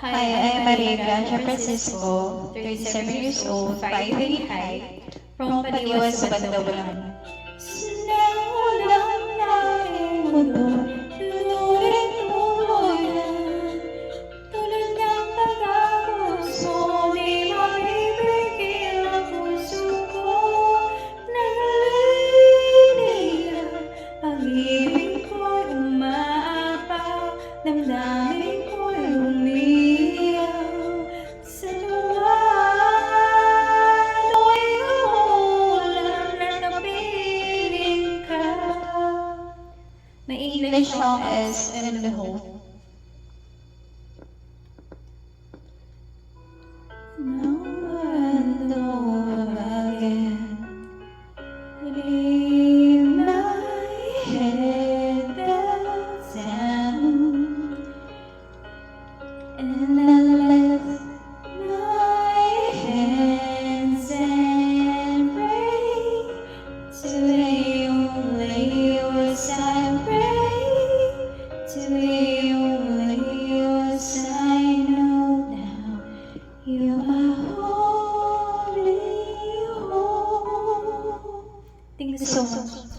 Hi, I'm Maria Gracia Francisco, 37 years old, 5 feet high, from Paliwas, Bandawalan. Sinawalan na ang mundo, lunurin tuloy na, tulad ng pag-agusto, di mapipigil ang puso ko, nagaliliyan, pag-ibig ko'y umaapaw, damdamin ko'y umiiyaw, sa luwan mo'y umuulan at napiling ka. My English song is In the Hope. No and over again, leave my head down, and I lift my hands and pray to you, only yours I pray, to you, only yours I know now. You are holy, hope. Thank you so much.